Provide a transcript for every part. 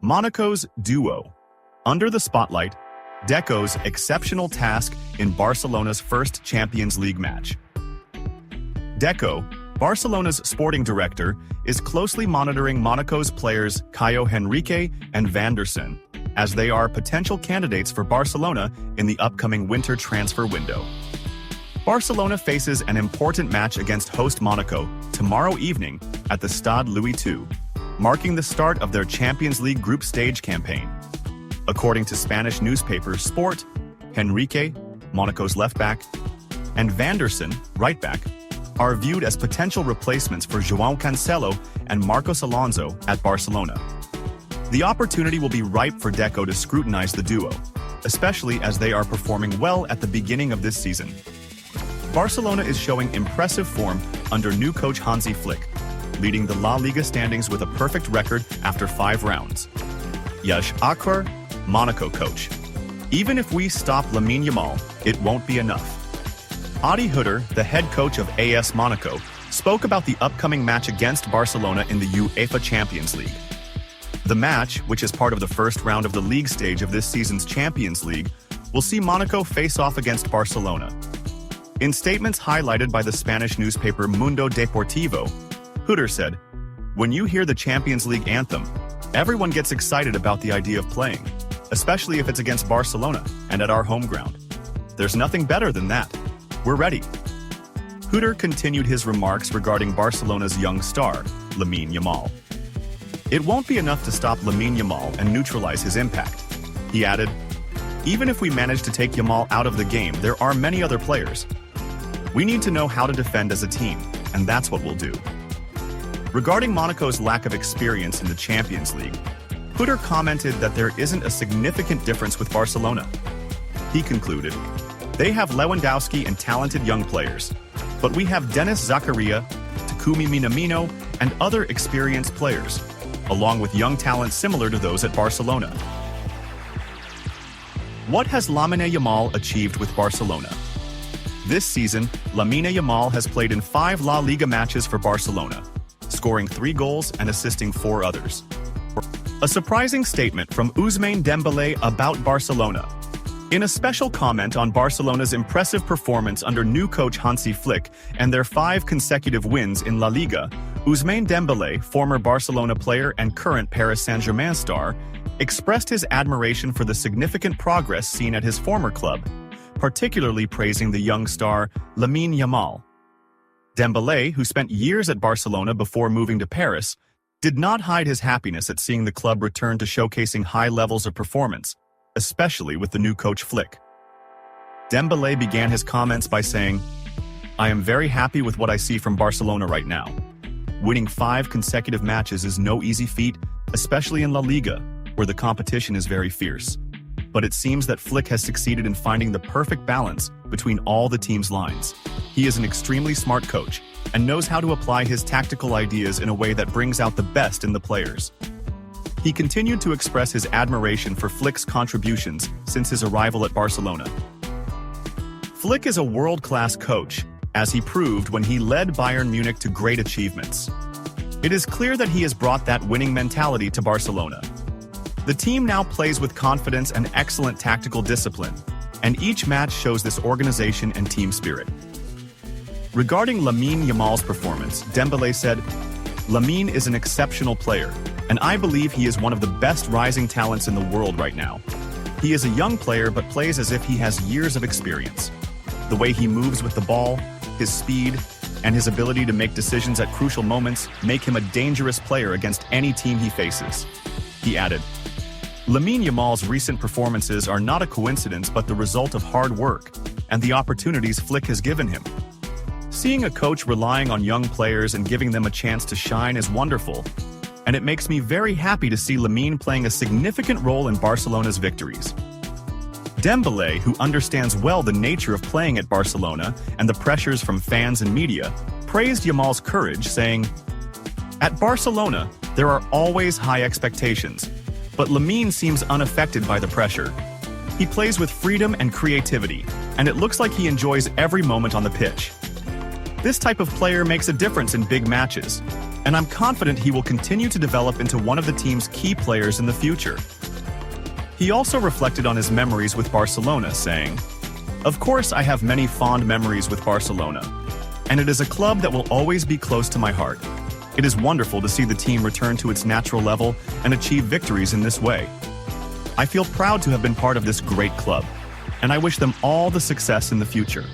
Monaco's duo. Under the spotlight, Deco'S exceptional task in Barcelona's first Champions League match. Deco, Barcelona's sporting director, is closely monitoring Monaco's players Caio Henrique and Van der Sar, as they are potential candidates for Barcelona in the upcoming winter transfer window. Barcelona faces an important match against host Monaco tomorrow evening at the Stade Louis II, marking the start of their Champions League group stage campaign. According to Spanish newspaper Sport, Henrique, Monaco's left-back, and Van der Sar, right-back, are viewed as potential replacements for João Cancelo and Marcos Alonso at Barcelona. The opportunity will be ripe for Deco to scrutinize the duo, especially as they are performing well at the beginning of this season. Barcelona is showing impressive form under new coach Hansi Flick, leading the La Liga standings with a perfect record after 5 rounds. Yash Akbar, Monaco coach. Even if we stop Lamine Yamal, it won't be enough. Adi Hütter, the head coach of AS Monaco, spoke about the upcoming match against Barcelona in the UEFA Champions League. The match, which is part of the first round of the league stage of this season's Champions League, will see Monaco face off against Barcelona. In statements highlighted by the Spanish newspaper Mundo Deportivo, Hütter said, "When you hear the Champions League anthem, everyone gets excited about the idea of playing, especially if it's against Barcelona and at our home ground. There's nothing better than that. We're ready." Hütter continued his remarks regarding Barcelona's young star, Lamine Yamal. "It won't be enough to stop Lamine Yamal and neutralize his impact." He added, "Even if we manage to take Yamal out of the game, there are many other players. We need to know how to defend as a team, and that's what we'll do." Regarding Monaco's lack of experience in the Champions League, Hütter commented that there isn't a significant difference with Barcelona. He concluded, "They have Lewandowski and talented young players, but we have Dennis Zakaria, Takumi Minamino, and other experienced players, along with young talent similar to those at Barcelona." What has Lamine Yamal achieved with Barcelona? This season, Lamine Yamal has played in 5 La Liga matches for Barcelona, scoring 3 goals and assisting 4 others. A surprising statement from Ousmane Dembélé about Barcelona. In a special comment on Barcelona's impressive performance under new coach Hansi Flick and their 5 consecutive wins in La Liga, Ousmane Dembélé, former Barcelona player and current Paris Saint-Germain star, expressed his admiration for the significant progress seen at his former club, particularly praising the young star Lamine Yamal. Dembélé, who spent years at Barcelona before moving to Paris, did not hide his happiness at seeing the club return to showcasing high levels of performance, especially with the new coach Flick. Dembélé began his comments by saying, "I am very happy with what I see from Barcelona right now. Winning 5 consecutive matches is no easy feat, especially in La Liga, where the competition is very fierce. But it seems that Flick has succeeded in finding the perfect balance between all the team's lines. He is an extremely smart coach and knows how to apply his tactical ideas in a way that brings out the best in the players." He continued to express his admiration for Flick's contributions since his arrival at Barcelona. Flick is a world-class coach, as he proved when he led Bayern Munich to great achievements. It is clear that he has brought that winning mentality to Barcelona. The team now plays with confidence and excellent tactical discipline, and each match shows this organization and team spirit. Regarding Lamine Yamal's performance, Dembélé said, "Lamine is an exceptional player, and I believe he is one of the best rising talents in the world right now. He is a young player but plays as if he has years of experience. The way he moves with the ball, his speed, and his ability to make decisions at crucial moments make him a dangerous player against any team he faces." He added, "Lamine Yamal's recent performances are not a coincidence but the result of hard work and the opportunities Flick has given him. Seeing a coach relying on young players and giving them a chance to shine is wonderful, and it makes me very happy to see Lamine playing a significant role in Barcelona's victories." Dembélé, who understands well the nature of playing at Barcelona and the pressures from fans and media, praised Yamal's courage, saying, "At Barcelona, there are always high expectations, but Lamine seems unaffected by the pressure. He plays with freedom and creativity, and it looks like he enjoys every moment on the pitch. This type of player makes a difference in big matches, and I'm confident he will continue to develop into one of the team's key players in the future. He also reflected on his memories with Barcelona, saying, "Of course, I have many fond memories with Barcelona, and it is a club that will always be close to my heart. It is wonderful to see the team return to its natural level and achieve victories in this way. I feel proud to have been part of this great club, and I wish them all the success in the future."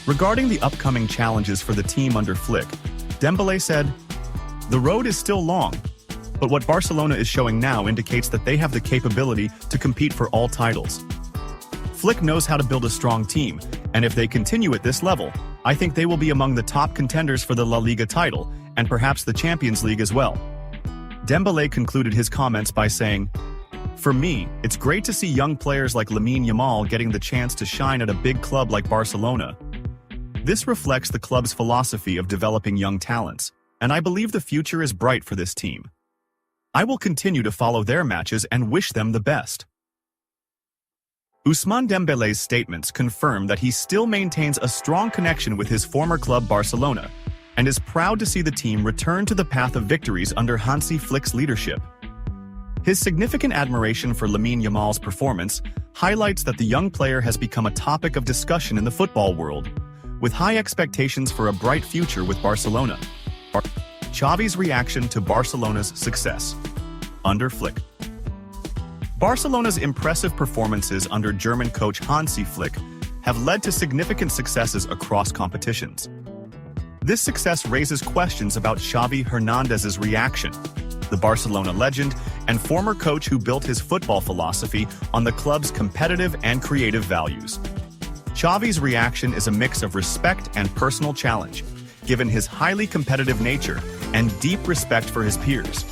Regarding the upcoming challenges for the team under Flick, Dembélé said, "The road is still long, but what Barcelona is showing now indicates that they have the capability to compete for all titles. Flick knows how to build a strong team, and if they continue at this level, I think they will be among the top contenders for the La Liga title, and perhaps the Champions League as well." Dembélé concluded his comments by saying, "For me, it's great to see young players like Lamine Yamal getting the chance to shine at a big club like Barcelona. This reflects the club's philosophy of developing young talents, and I believe the future is bright for this team. I will continue to follow their matches and wish them the best." Ousmane Dembélé's statements confirm that he still maintains a strong connection with his former club Barcelona, and is proud to see the team return to the path of victories under Hansi Flick's leadership. His significant admiration for Lamine Yamal's performance highlights that the young player has become a topic of discussion in the football world, with high expectations for a bright future with Barcelona. Xavi's reaction to Barcelona's success under Flick. Barcelona's impressive performances under German coach Hansi Flick have led to significant successes across competitions. This success raises questions about Xavi Hernandez's reaction, the Barcelona legend and former coach who built his football philosophy on the club's competitive and creative values. Xavi's reaction is a mix of respect and personal challenge, given his highly competitive nature and deep respect for his peers.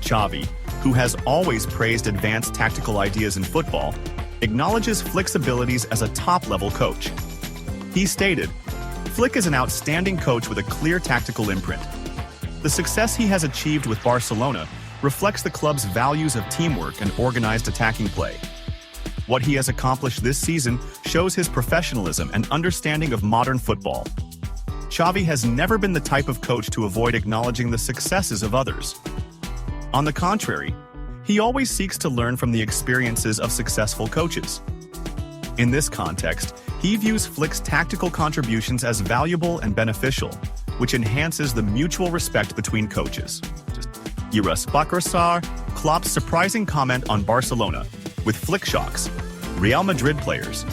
Xavi, who has always praised advanced tactical ideas in football, acknowledges Flick's abilities as a top-level coach. He stated, "Flick is an outstanding coach with a clear tactical imprint. The success he has achieved with Barcelona reflects the club's values of teamwork and organized attacking play. What he has accomplished this season shows his professionalism and understanding of modern football. Xavi has never been the type of coach to avoid acknowledging the successes of others. On the contrary, he always seeks to learn from the experiences of successful coaches. In this context, he views Flick's tactical contributions as valuable and beneficial, which enhances the mutual respect between coaches." Klopp's surprising comment on Barcelona, with Flick shocks Real Madrid players.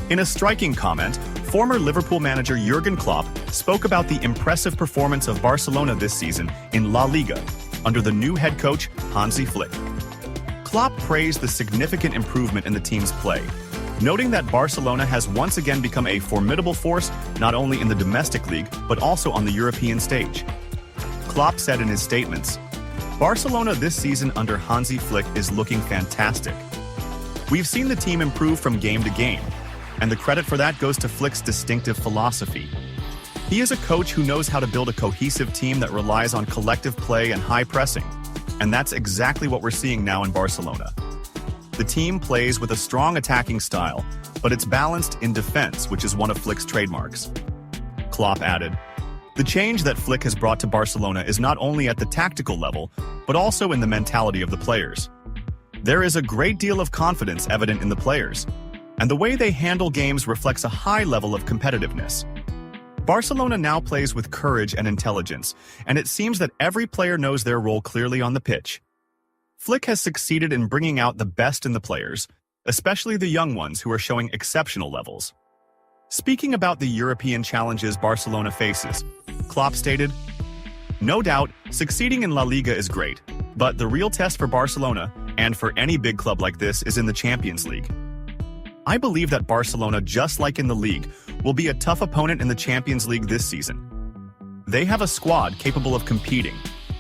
In a striking comment, former Liverpool manager Jurgen Klopp spoke about the impressive performance of Barcelona this season in La Liga, under the new head coach Hansi Flick. Klopp praised the significant improvement in the team's play, noting that Barcelona has once again become a formidable force not only in the domestic league but also on the European stage. Klopp said in his statements, "Barcelona this season under Hansi Flick is looking fantastic. We've seen the team improve from game to game, and the credit for that goes to Flick's distinctive philosophy. He is a coach who knows how to build a cohesive team that relies on collective play and high pressing, and that's exactly what we're seeing now in Barcelona. The team plays with a strong attacking style, but it's balanced in defense, which is one of Flick's trademarks." Klopp added, "The change that Flick has brought to Barcelona is not only at the tactical level, but also in the mentality of the players. There is a great deal of confidence evident in the players, and the way they handle games reflects a high level of competitiveness. Barcelona now plays with courage and intelligence, and it seems that every player knows their role clearly on the pitch. Flick has succeeded in bringing out the best in the players, especially the young ones who are showing exceptional levels." Speaking about the European challenges Barcelona faces, Klopp stated, "No doubt, succeeding in La Liga is great, but the real test for Barcelona, and for any big club like this, is in the Champions League. I believe that Barcelona, just like in the league, will be a tough opponent in the Champions League this season. They have a squad capable of competing,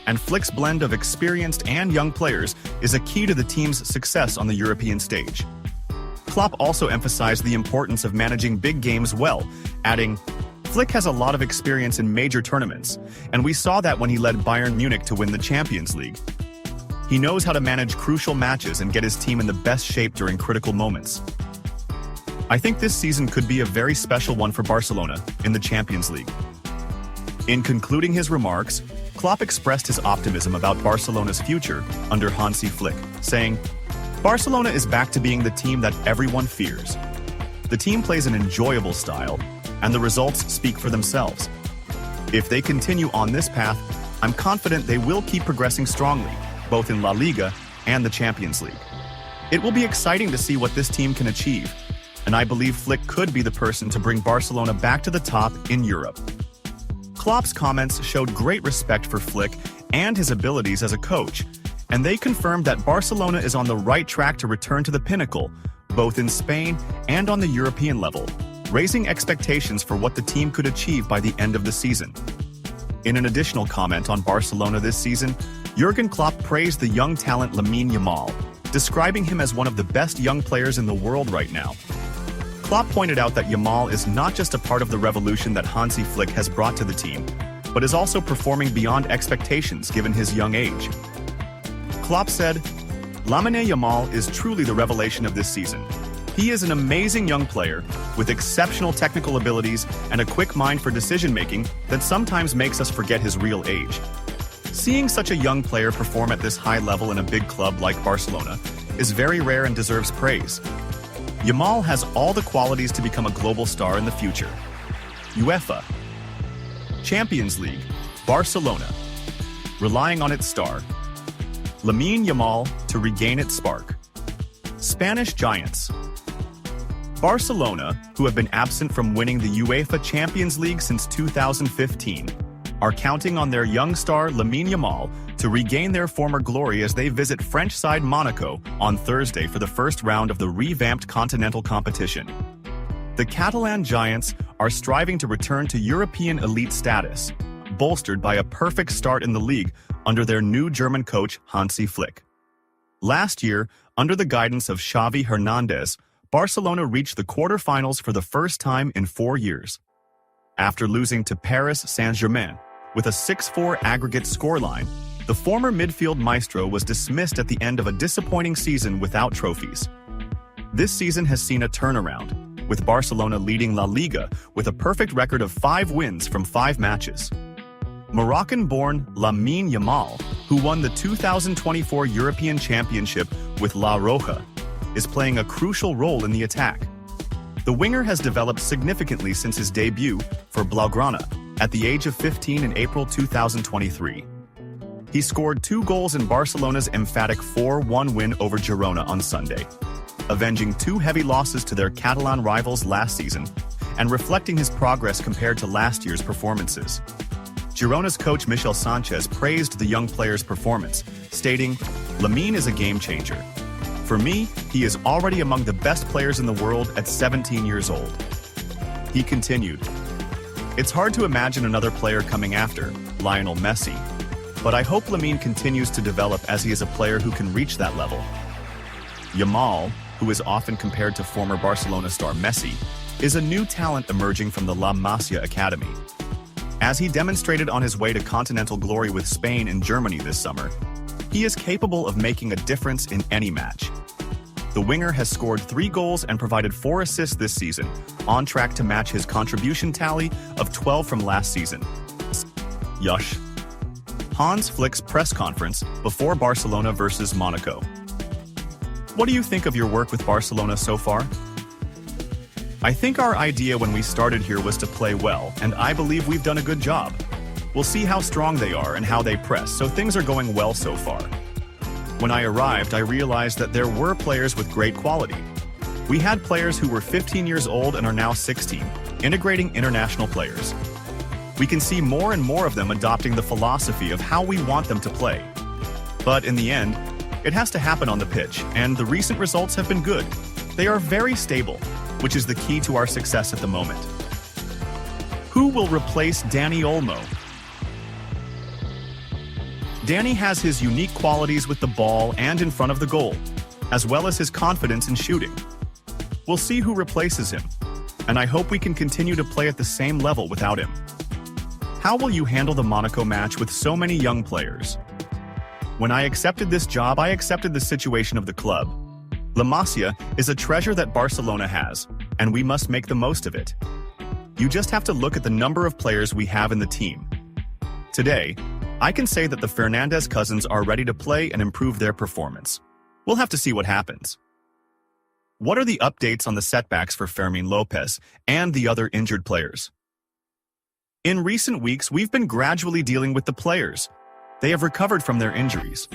and Flick's blend of experienced and young players is a key to the team's success on the European stage." Klopp also emphasized the importance of managing big games well, adding, "Flick has a lot of experience in major tournaments, and we saw that when he led Bayern Munich to win the Champions League. He knows how to manage crucial matches and get his team in the best shape during critical moments. I think this season could be a very special one for Barcelona in the Champions League." In concluding his remarks, Klopp expressed his optimism about Barcelona's future under Hansi Flick, saying, "Barcelona is back to being the team that everyone fears. The team plays an enjoyable style, and the results speak for themselves. If they continue on this path, I'm confident they will keep progressing strongly, both in La Liga and the Champions League. It will be exciting to see what this team can achieve, and I believe Flick could be the person to bring Barcelona back to the top in Europe." Klopp's comments showed great respect for Flick and his abilities as a coach, and they confirmed that Barcelona is on the right track to return to the pinnacle, both in Spain and on the European level, raising expectations for what the team could achieve by the end of the season. In an additional comment on Barcelona this season, Jurgen Klopp praised the young talent Lamine Yamal, describing him as one of the best young players in the world right now. Klopp pointed out that Yamal is not just a part of the revolution that Hansi Flick has brought to the team, but is also performing beyond expectations given his young age. Klopp said, "Lamine Yamal is truly the revelation of this season. He is an amazing young player with exceptional technical abilities and a quick mind for decision-making that sometimes makes us forget his real age. Seeing such a young player perform at this high level in a big club like Barcelona is very rare and deserves praise. Yamal has all the qualities to become a global star in the future." UEFA Champions League, Barcelona, relying on its star, Lamine Yamal to regain its spark. Spanish giants. Barcelona, who have been absent from winning the UEFA Champions League since 2015, are counting on their young star Lamine Yamal to regain their former glory as they visit French side Monaco on Thursday for the first round of the revamped continental competition. The Catalan Giants are striving to return to European elite status, bolstered by a perfect start in the league under their new German coach Hansi Flick. Last year, under the guidance of Xavi Hernandez, Barcelona reached the quarterfinals for the first time in 4 years. After losing to Paris Saint-Germain with a 6-4 aggregate scoreline, the former midfield maestro was dismissed at the end of a disappointing season without trophies. This season has seen a turnaround, with Barcelona leading La Liga with a perfect record of 5 wins from 5 matches. Moroccan-born Lamine Yamal, who won the 2024 European Championship with La Roja, is playing a crucial role in the attack. The winger has developed significantly since his debut for Blaugrana at the age of 15 in April 2023. He scored 2 goals in Barcelona's emphatic 4-1 win over Girona on Sunday, avenging 2 heavy losses to their Catalan rivals last season and reflecting his progress compared to last year's performances. Girona's coach Michel Sanchez praised the young player's performance, stating, "Lamine is a game-changer. For me, he is already among the best players in the world at 17 years old." He continued, "It's hard to imagine another player coming after Lionel Messi, but I hope Lamine continues to develop as he is a player who can reach that level." Yamal, who is often compared to former Barcelona star Messi, is a new talent emerging from the La Masia Academy. As he demonstrated on his way to continental glory with Spain and Germany this summer, he is capable of making a difference in any match. The winger has scored 3 goals and provided 4 assists this season, on track to match his contribution tally of 12 from last season. Yush. Hans Flick's press conference before Barcelona versus Monaco. What do you think of your work with Barcelona so far? I think our idea when we started here was to play well, and I believe we've done a good job. We'll see how strong they are and how they press, so things are going well so far. When I arrived, I realized that there were players with great quality. We had players who were 15 years old and are now 16, integrating international players. We can see more and more of them adopting the philosophy of how we want them to play. But in the end, it has to happen on the pitch, and the recent results have been good. They are very stable, which is the key to our success at the moment. Who will replace Dani Olmo? Dani has his unique qualities with the ball and in front of the goal, as well as his confidence in shooting. We'll see who replaces him, and I hope we can continue to play at the same level without him. How will you handle the Monaco match with so many young players? When I accepted this job, I accepted the situation of the club. La Masia is a treasure that Barcelona has, and we must make the most of it. You just have to look at the number of players we have in the team, Today, I can say that the Fernandez cousins are ready to play and improve their performance. We'll have to see what happens. What are the updates on the setbacks for Fermin Lopez and the other injured players? In recent weeks, we've been gradually dealing with the players. They have recovered from their injuries.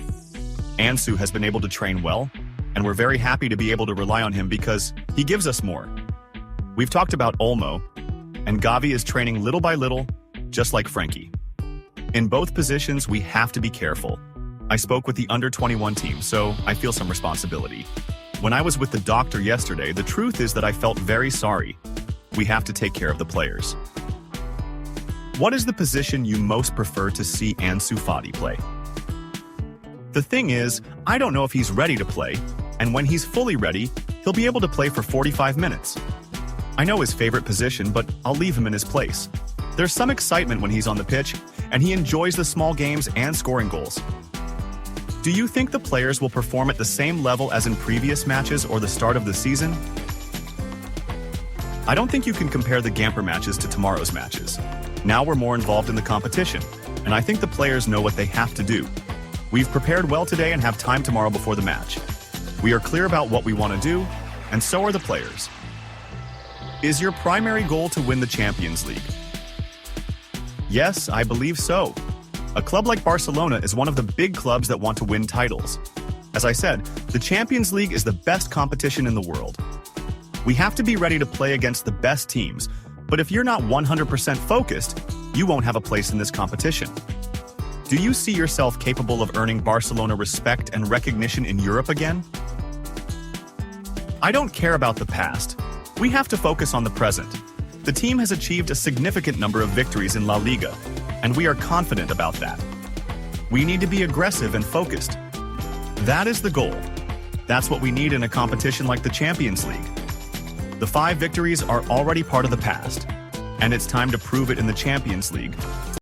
Ansu has been able to train well, and we're very happy to be able to rely on him because he gives us more. We've talked about Olmo, and Gavi is training little by little, just like Frankie. In both positions, we have to be careful. I spoke with the under-21 team, so I feel some responsibility. When I was with the doctor yesterday, the truth is that I felt very sorry. We have to take care of the players. What is the position you most prefer to see Ansu Fati play? The thing is, I don't know if he's ready to play, and when he's fully ready, he'll be able to play for 45 minutes. I know his favorite position, but I'll leave him in his place. There's some excitement when he's on the pitch, and he enjoys the small games and scoring goals. Do you think the players will perform at the same level as in previous matches or the start of the season? I don't think you can compare the Gamper matches to tomorrow's matches. Now we're more involved in the competition, and I think the players know what they have to do. We've prepared well today and have time tomorrow before the match. We are clear about what we want to do, and so are the players. Is your primary goal to win the Champions League? Yes, I believe so. A club like Barcelona is one of the big clubs that want to win titles. As I said, the Champions League is the best competition in the world. We have to be ready to play against the best teams, but if you're not 100% focused, you won't have a place in this competition. Do you see yourself capable of earning Barcelona respect and recognition in Europe again? I don't care about the past. We have to focus on the present. The team has achieved a significant number of victories in La Liga, and we are confident about that. We need to be aggressive and focused. That is the goal. That's what we need in a competition like the Champions League. The 5 victories are already part of the past, and it's time to prove it in the Champions League.